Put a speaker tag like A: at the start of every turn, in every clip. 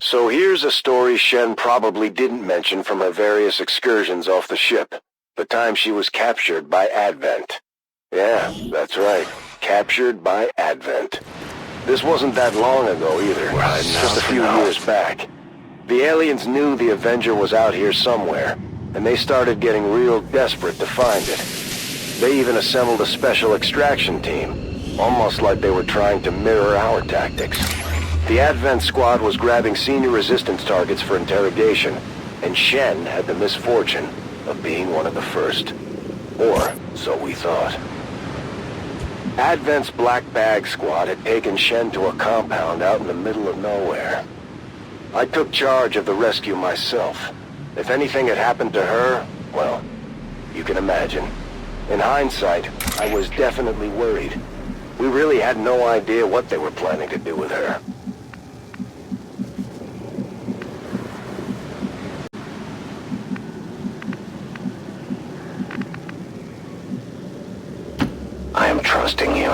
A: So here's a story Shen probably didn't mention from her various excursions off the ship. The time she was captured by Advent. Yeah, that's right. Captured by Advent. This wasn't that long ago either. Just a few years back. The aliens knew the Avenger was out here somewhere, and they started getting real desperate to find it. They even assembled a special extraction team, almost like they were trying to mirror our tactics. The Advent squad was grabbing senior resistance targets for interrogation, and Shen had the misfortune of being one of the first. Or so we thought. Advent's Black Bag squad had taken Shen to a compound out in the middle of nowhere. I took charge of the rescue myself. If anything had happened to her, well, you can imagine. In hindsight, I was definitely worried. We really had no idea what they were planning to do with her. I am trusting you.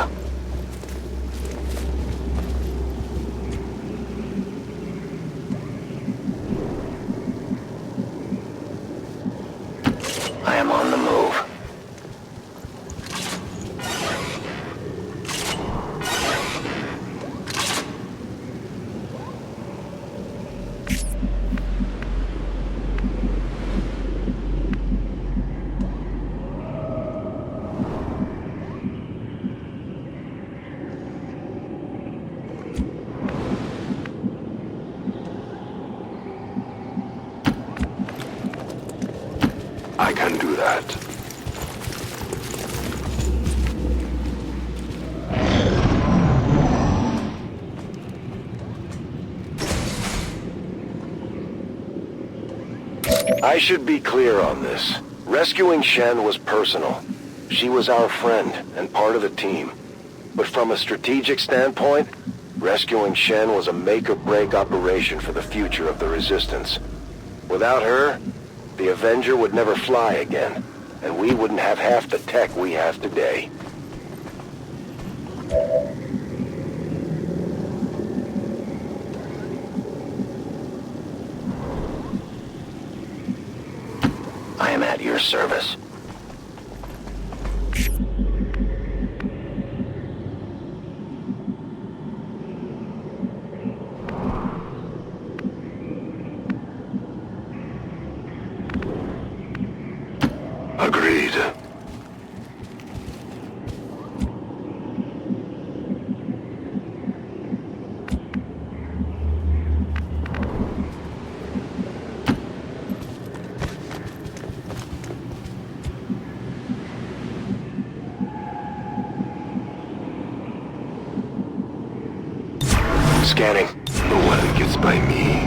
A: I am on the move. I can do that. I should be clear on this. Rescuing Shen was personal. She was our friend and part of the team. But from a strategic standpoint, rescuing Shen was a make-or-break operation for the future of the Resistance. Without her, the Avenger would never fly again, and we wouldn't have half the tech we have today. I am at your service. Agreed. Scanning. No one gets by me.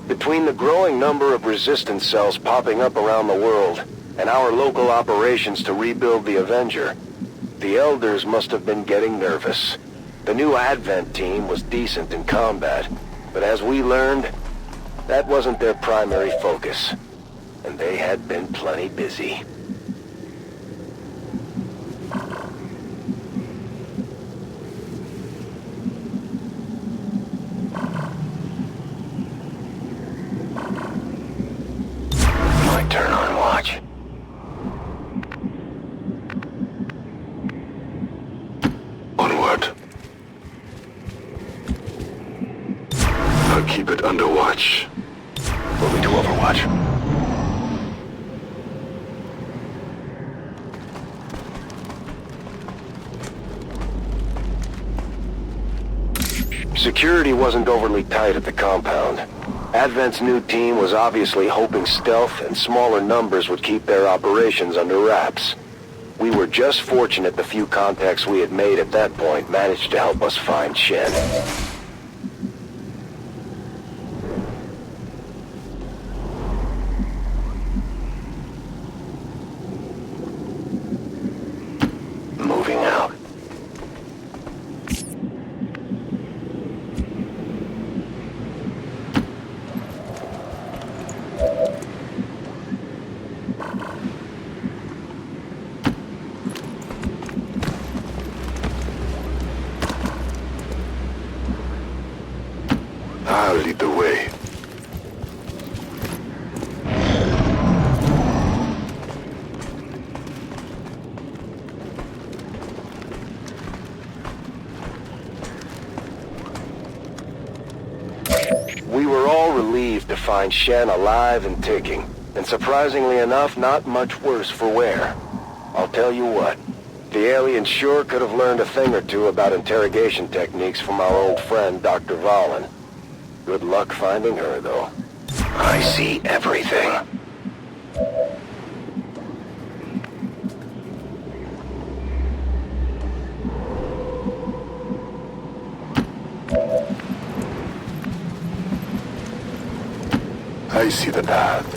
A: Between the growing number of resistance cells popping up around the world and our local operations to rebuild the Avenger, the Elders must have been getting nervous. The new Advent team was decent in combat, but as we learned, that wasn't their primary focus, and they had been plenty busy. My turn on watch. Onward. I'll keep it under watch. Moving to Overwatch. Security wasn't overly tight at the compound. Advent's new team was obviously hoping stealth and smaller numbers would keep their operations under wraps. We were just fortunate the few contacts we had made at that point managed to help us find Shen. Moving out. I'll lead the way. We were all relieved to find Shen alive and ticking, and surprisingly enough, not much worse for wear. I'll tell you what, the alien sure could have learned a thing or two about interrogation techniques from our old friend, Dr. Vahlen. Good luck finding her, though. I see everything. I see the path.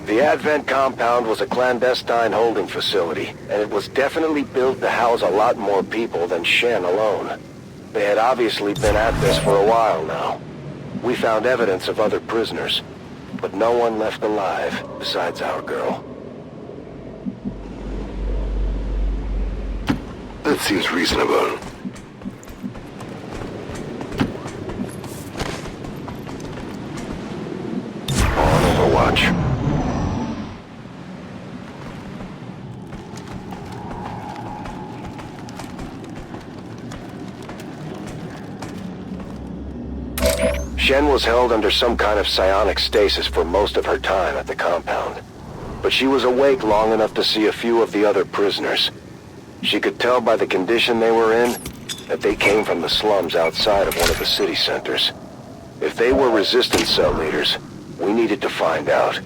A: The Advent compound was a clandestine holding facility, and it was definitely built to house a lot more people than Shen alone. They had obviously been at this for a while now. We found evidence of other prisoners, but no one left alive besides our girl. That seems reasonable. On Overwatch. Shen was held under some kind of psionic stasis for most of her time at the compound. But she was awake long enough to see a few of the other prisoners. She could tell by the condition they were in that they came from the slums outside of one of the city centers. If they were resistance cell leaders, we needed to find out.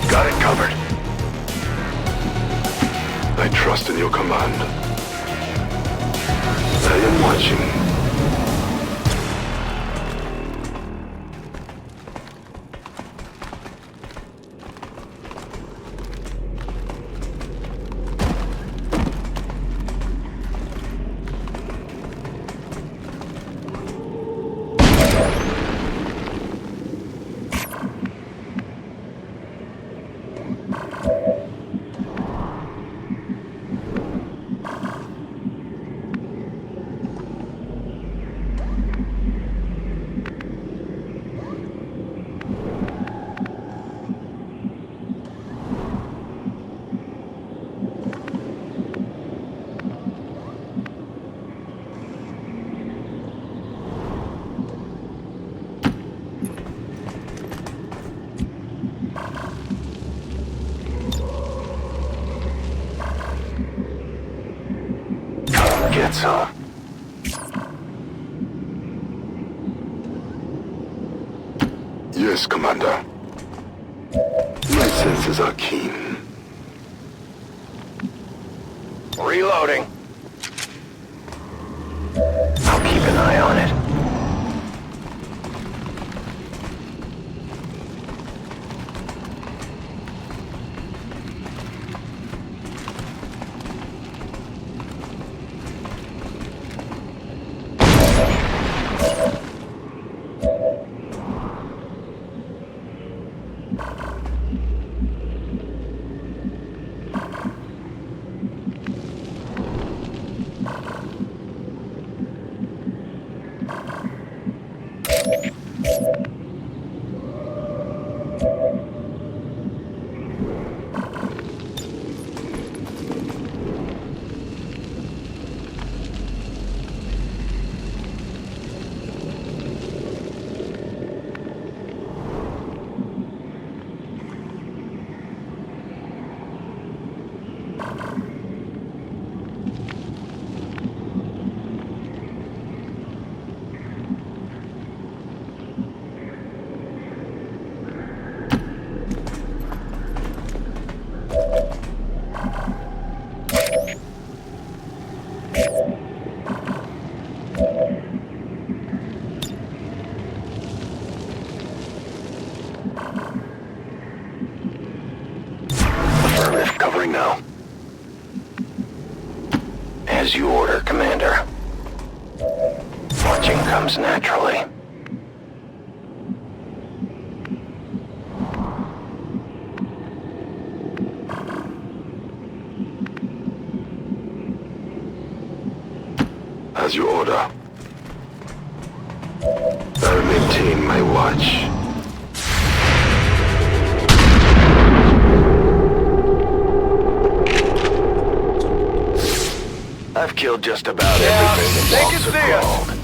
A: Got it covered. I trust in your command. I am watching. Get some. Yes, Commander. My senses are keen. Reloading. I'll keep an eye on it. going now. As you order, Commander. Watching comes naturally. As you order. I'll maintain my watch. I've killed just about everything that walks or crawled.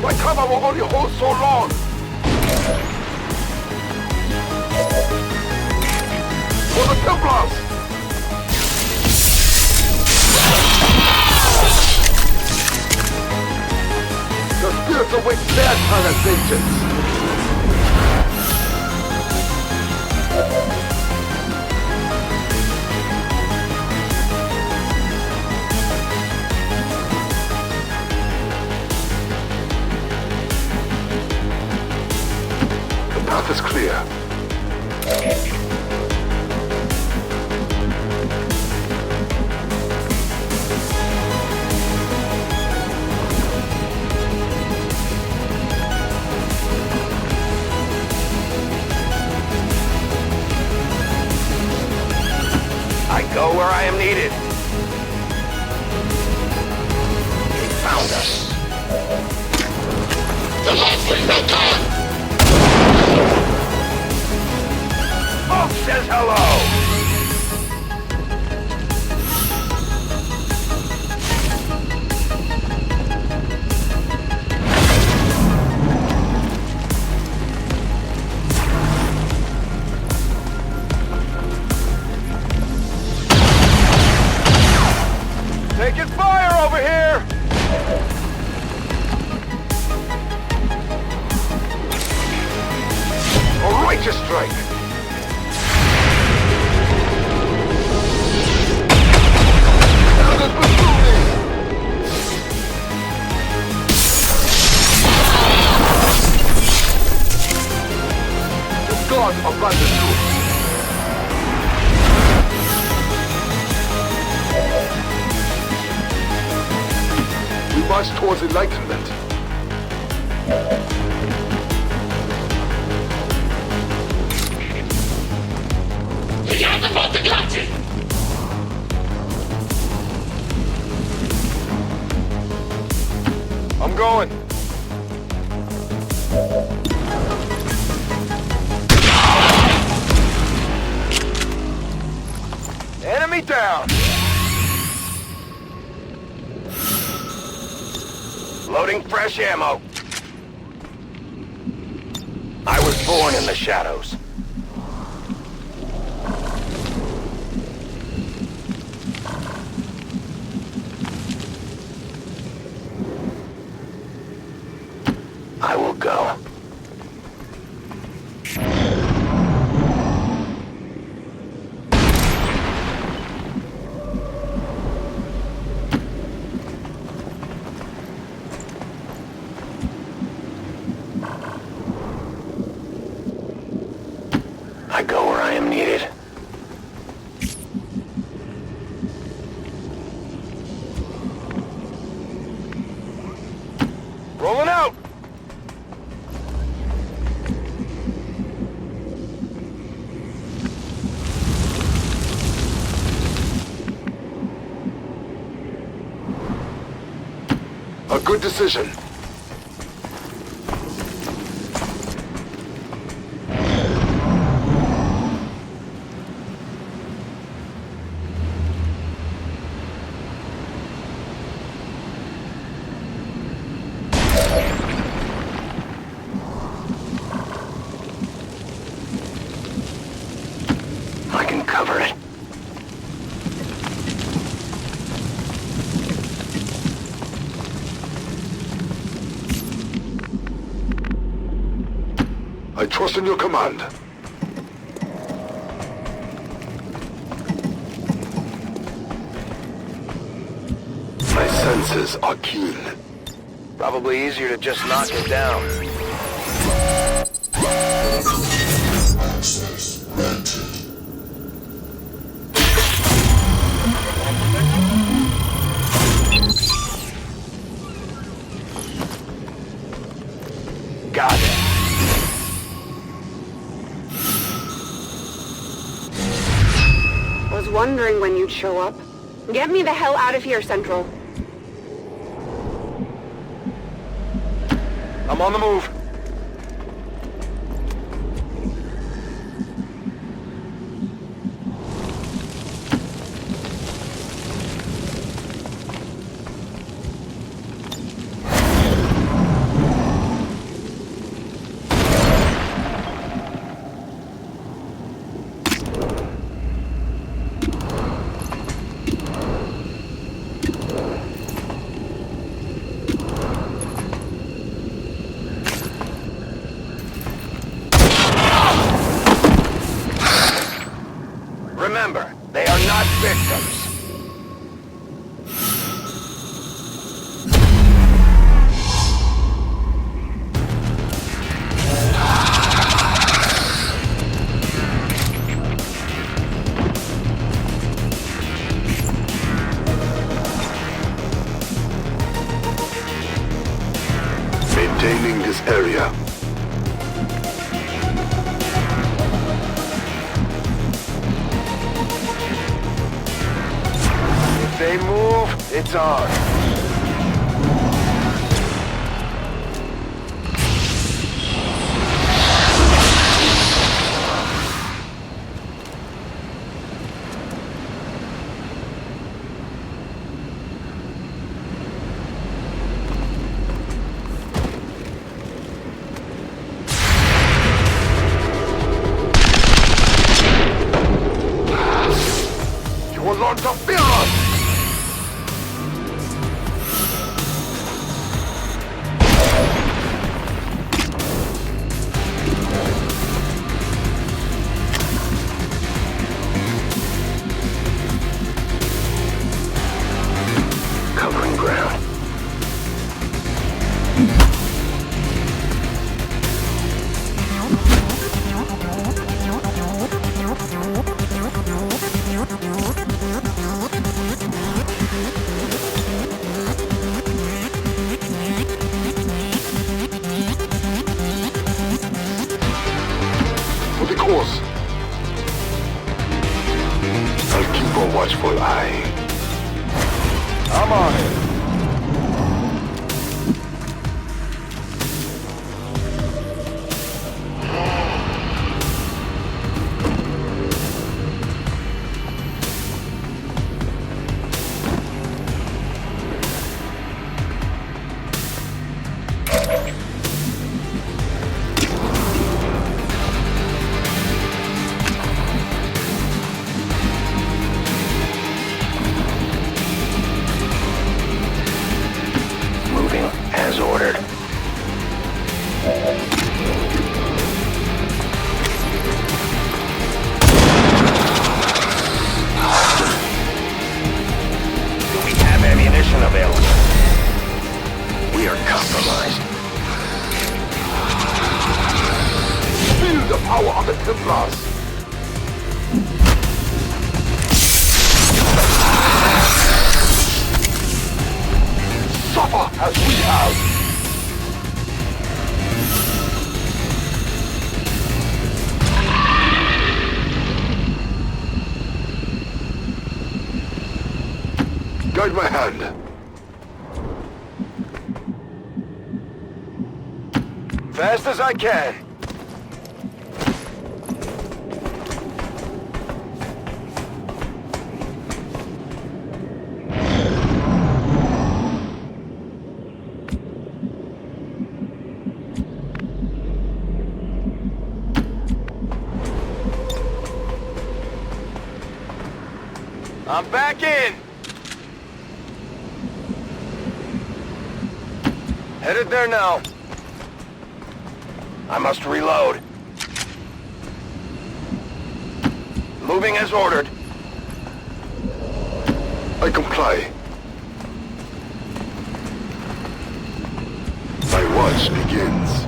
B: My cover will only hold so long! For the Templars! The spirits await their turn at vengeance! The path is clear.
A: I go where I am needed. They found us. The last thing they can! Smoke says hello!
B: Taking fire over here! A righteous strike! The gods abandoned you! We march towards enlightenment. I'm going. Enemy down.
A: Loading fresh ammo. I was born in the shadows. I will go. I go where I am needed.
B: Rolling out. A good decision. I trust in your command. My senses are keen.
A: Probably easier to just knock it down.
C: Access granted.
A: Got it.
D: Was wondering when you'd show up. Get me the hell out of here, Central.
A: I'm on the move. Remember, they are not victims.
B: Maintaining this area.
A: If they move, it's on.
B: You will learn to fear us!
A: Covering ground.
B: For the course. I'll keep a watchful eye.
A: I'm on it. Moving as ordered. Do we have ammunition available? We are compromised.
B: Feel the power of the Templars! Suffer as we have! Guide my hand.
A: Fast as I can. I'm back in. Headed there now. I must reload.
B: Moving as ordered.
C: I comply. My watch begins.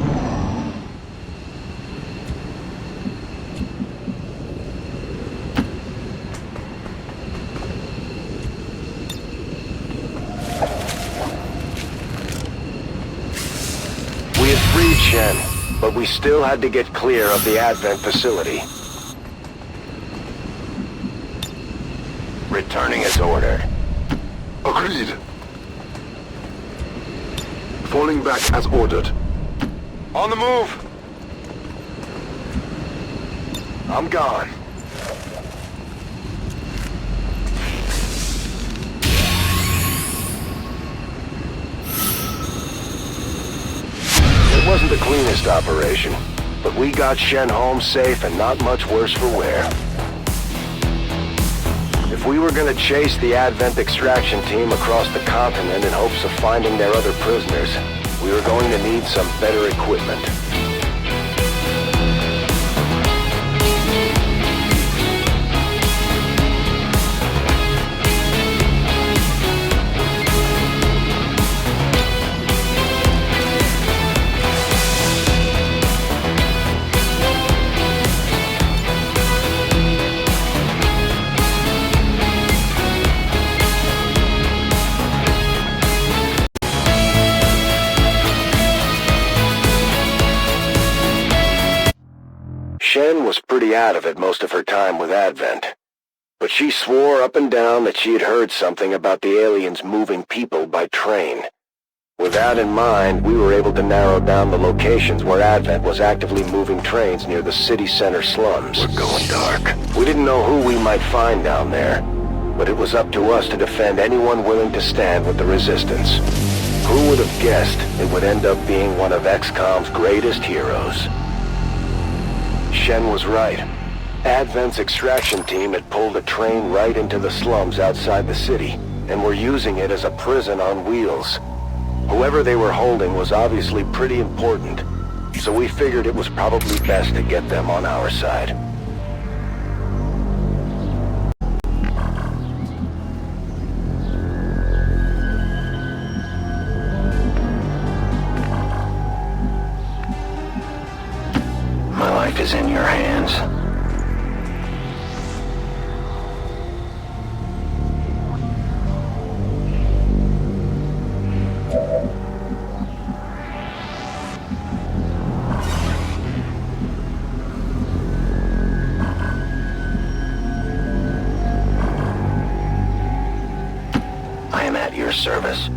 A: We had freed Shen, but we still had to get clear of the Advent facility. Returning as ordered.
C: Agreed. Falling back as ordered.
B: On the move.
A: I'm gone. It wasn't the cleanest operation, but we got Shen home safe and not much worse for wear. If we were gonna chase the Advent extraction team across the continent in hopes of finding their other prisoners, we were going to need some better equipment. Shen was pretty out of it most of her time with Advent, but she swore up and down that she had heard something about the aliens moving people by train. With that in mind, we were able to narrow down the locations where Advent was actively moving trains near the city center slums.
C: We're going dark.
A: We didn't know who we might find down there, but it was up to us to defend anyone willing to stand with the resistance. Who would have guessed it would end up being one of XCOM's greatest heroes? Shen was right. Advent's extraction team had pulled a train right into the slums outside the city, and were using it as a prison on wheels. Whoever they were holding was obviously pretty important, so we figured it was probably best to get them on our side.
B: My life is in your hands. I am at your service.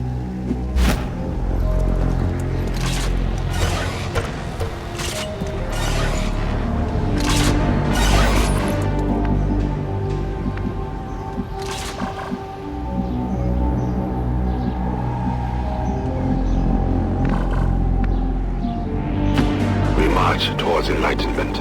C: Towards enlightenment.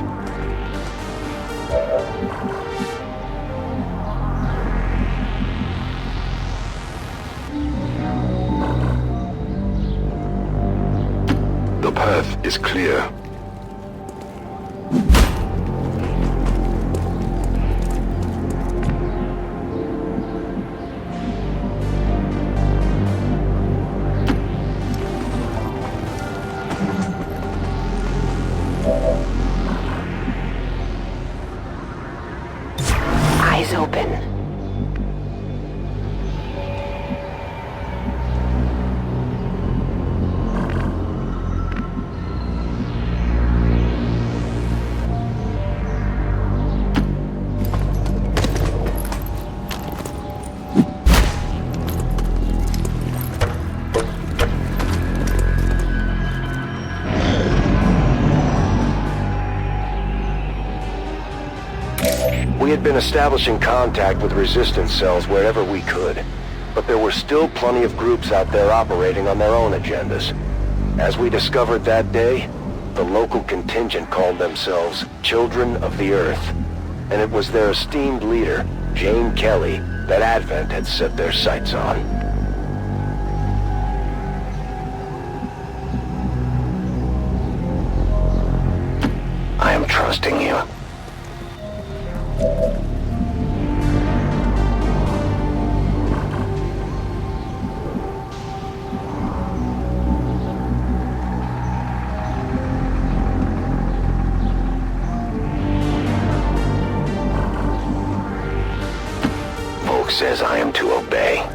C: The path is clear.
D: Eyes open.
A: We had been establishing contact with resistance cells wherever we could, but there were still plenty of groups out there operating on their own agendas. As we discovered that day, the local contingent called themselves Children of the Earth, and it was their esteemed leader, Jane Kelly, that Advent had set their sights on.
B: I am trusting you.
A: says I am to obey.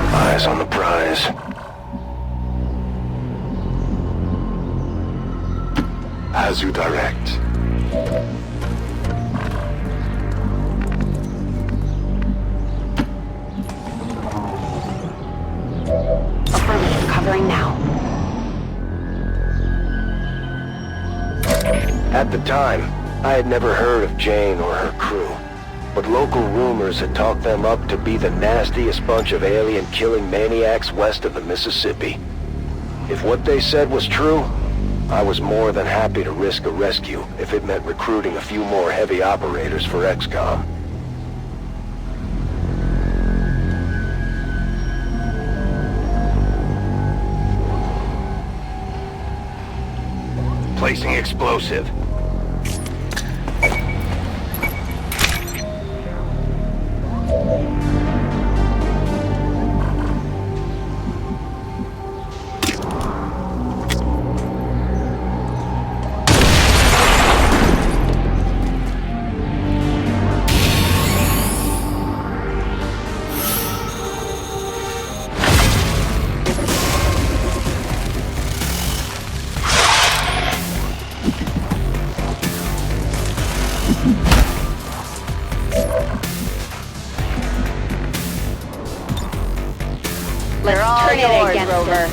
A: Eyes on the prize.
C: As you direct.
D: Affirmative, covering now.
A: At the time, I had never heard of Jane or her crew, but local rumors had talked them up to be the nastiest bunch of alien-killing maniacs west of the Mississippi. If what they said was true, I was more than happy to risk a rescue if it meant recruiting a few more heavy operators for XCOM. Placing explosive.
D: Let's turn it against Rover.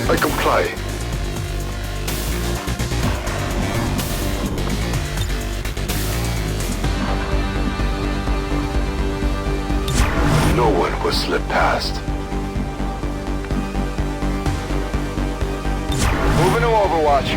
C: I comply. No one will slip past.
A: Moving to Overwatch.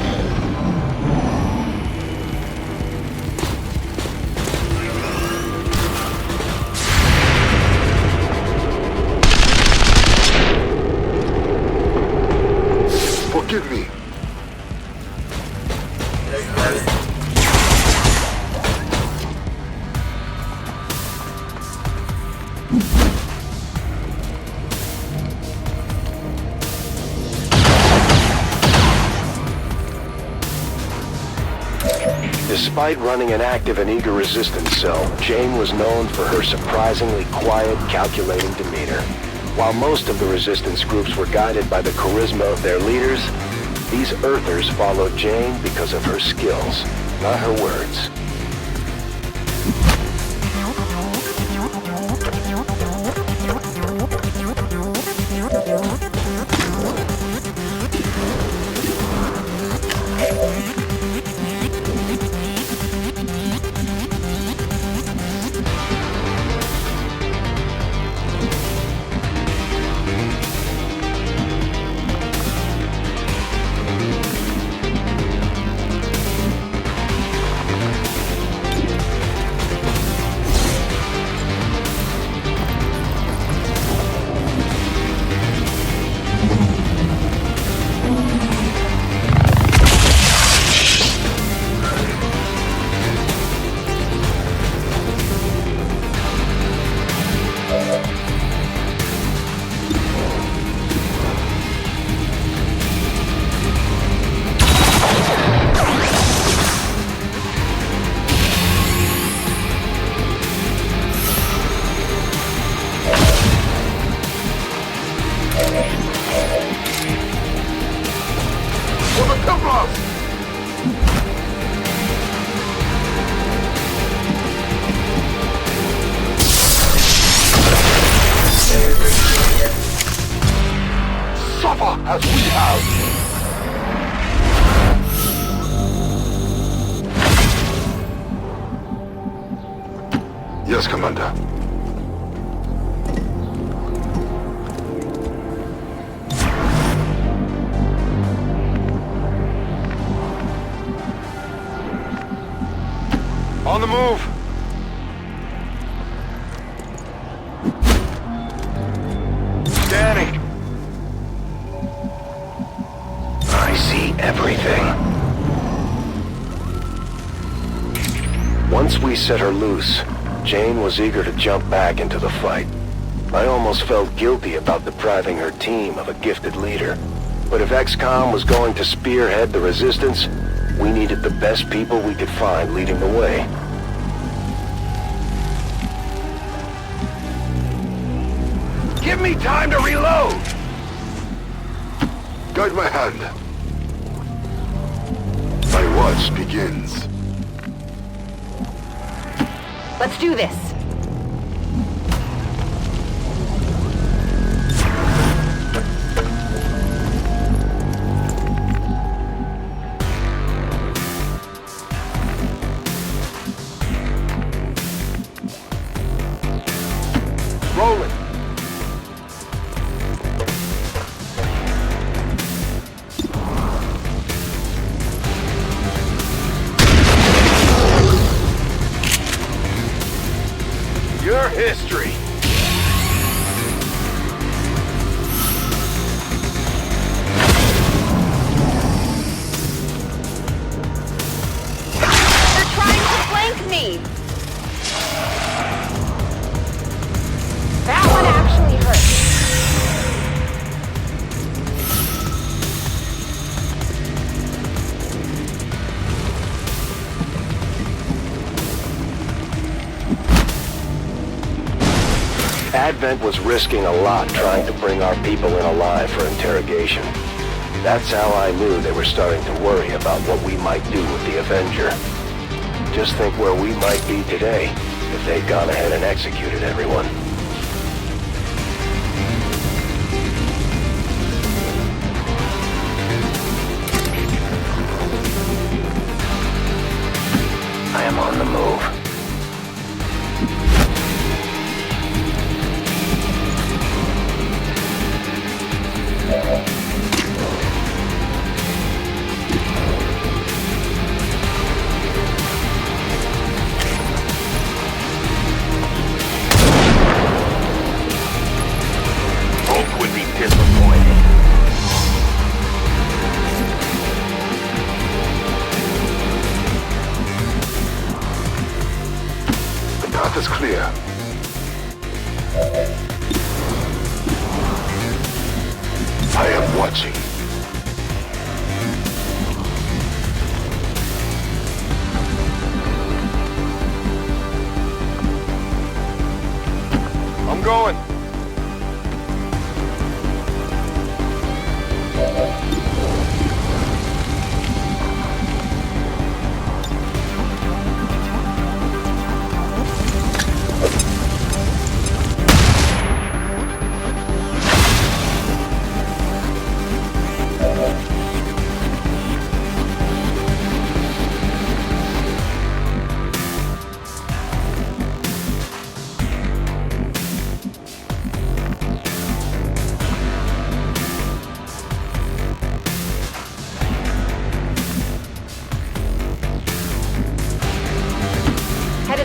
C: Forgive me.
A: Despite running an active and eager resistance cell, Jane was known for her surprisingly quiet, calculating demeanor. While most of the resistance groups were guided by the charisma of their leaders, these Earthers followed Jane because of her skills, not her words.
B: Suffer as we have!
C: Yes, Commander.
B: On the move! Scanning!
A: I see everything. Once we set her loose, Jane was eager to jump back into the fight. I almost felt guilty about depriving her team of a gifted leader. But if XCOM was going to spearhead the resistance, we needed the best people we could find leading the way.
B: Give me time to reload!
C: Guide my hand. My watch begins.
D: Let's do this.
B: Rolling! Your history!
D: They're trying to flank me! That one actually hurt.
A: Advent was risking a lot trying to bring our people in alive for interrogation. That's how I knew they were starting to worry about what we might do with the Avenger. Just think where we might be today if they'd gone ahead and executed everyone. I am on the move.
B: Hope would be disappointed.
C: The path is clear. I am watching.
B: I'm going.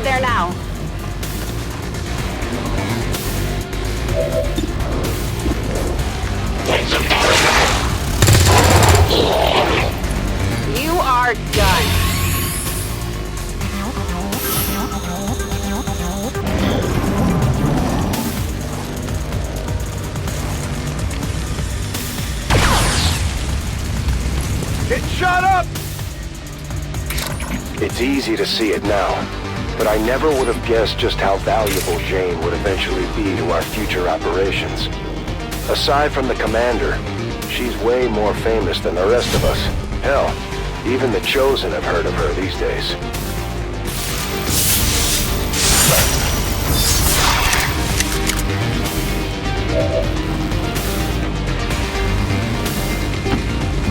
D: head there now. You are done.
B: Get shot up!
A: It's easy to see it now, but I never would have guessed just how valuable Jane would eventually be to our future operations. Aside from the commander, she's way more famous than the rest of us. Hell, even the Chosen have heard of her these days.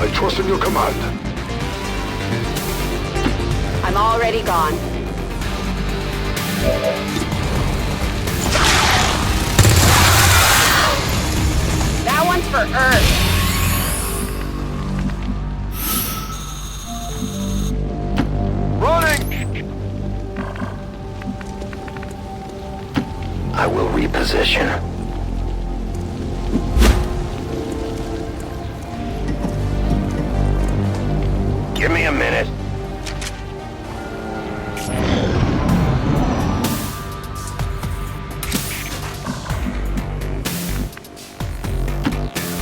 C: I trust in your command.
D: I'm already gone. That one's for Earth.
B: Running!
A: I will reposition. Give me a minute.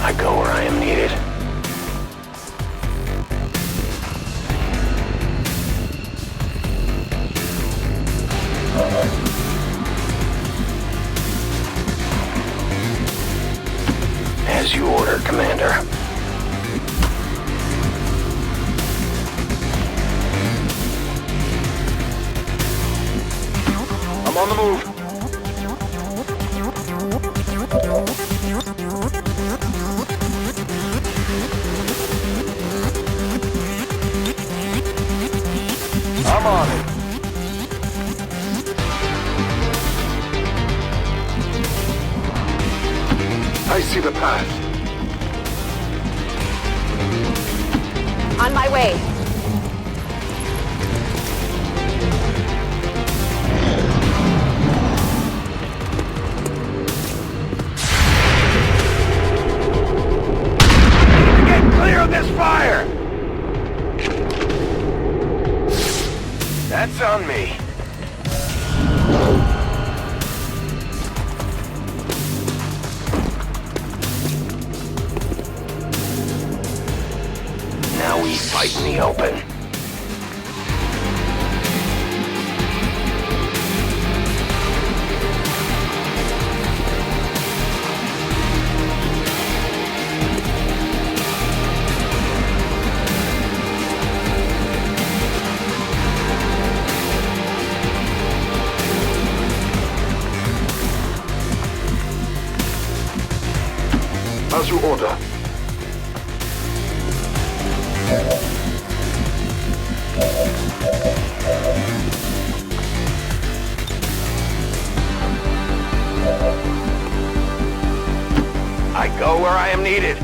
A: I go where I am needed. As you order, Commander.
B: I'm on the move. I'm on it.
C: I see the path.
D: On my way.
A: Get clear of this fire! That's on me. Now we fight in the open.
C: As you order.
A: I go where I am needed.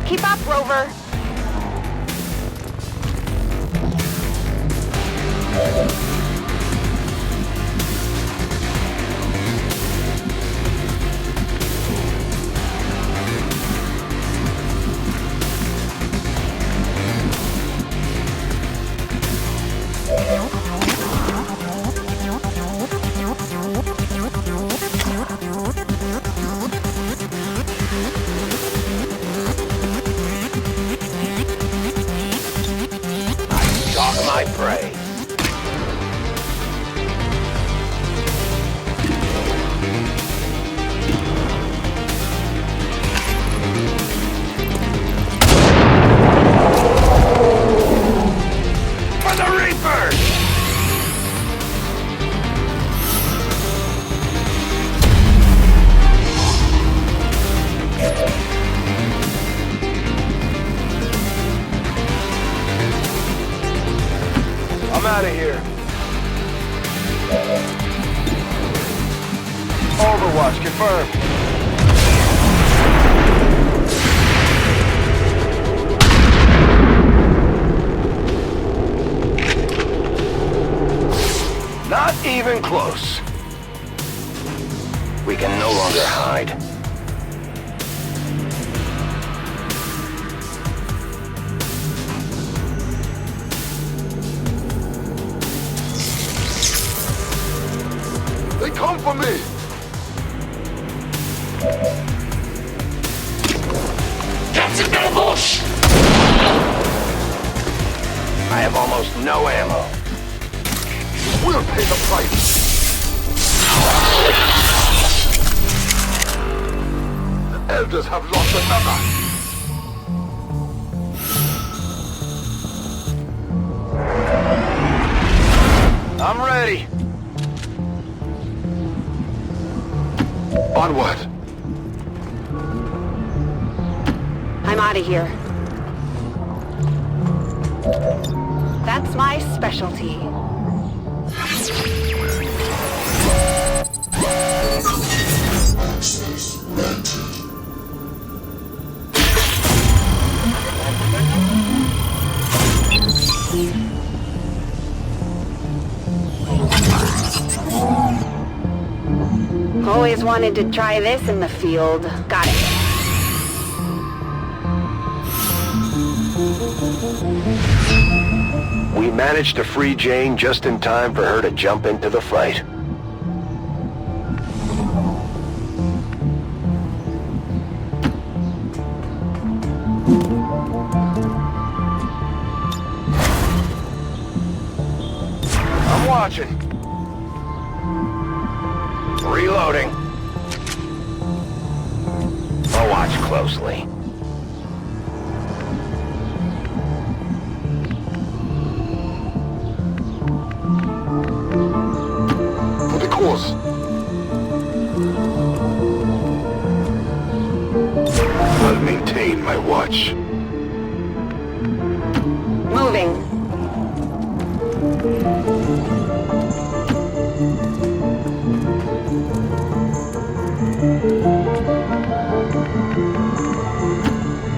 D: Keep up, Rover.
A: Stalk my prey.
B: out of here. Overwatch confirmed.
A: Not even close. We can no longer hide.
B: They come for me.
C: Captain Bush!
A: I have almost no ammo.
B: We'll pay the price. The elders have lost another.
A: I'm ready.
B: Onward.
D: I'm out of here. That's my specialty.
C: Access granted.
D: Always wanted to try this in the field. Got it.
A: We managed to free Jane just in time for her to jump into the fight.
B: I'm watching.
A: Reloading. I'll watch closely.
B: For the cause.
C: I'll maintain my watch.
D: Moving.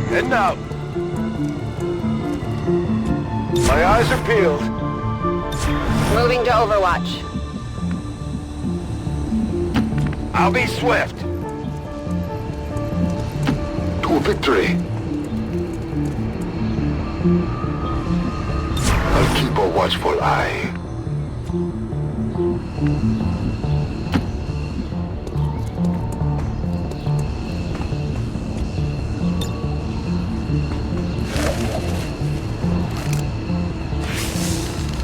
B: Heading out. My eyes are peeled.
D: Moving to Overwatch.
A: I'll be swift.
C: To victory. I'll keep a watchful eye.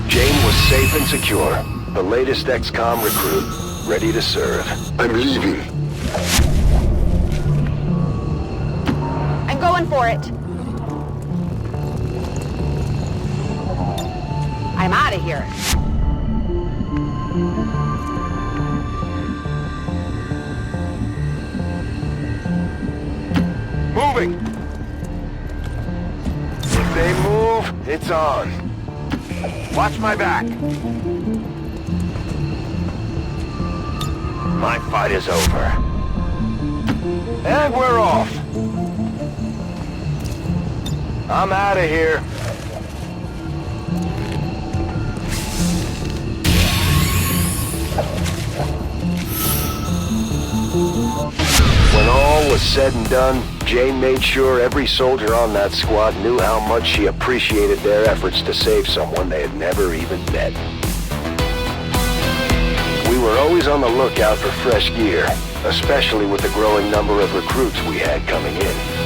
A: Jane was safe and secure. The latest XCOM recruit, ready to serve.
C: I'm leaving.
D: I'm going for it. I'm out of here.
B: Moving. If they move, it's on. Watch my back.
A: My fight is over.
B: And we're off. I'm out of here.
A: When all was said and done, Jane made sure every soldier on that squad knew how much she appreciated their efforts to save someone they had never even met. We were always on the lookout for fresh gear, especially with the growing number of recruits we had coming in.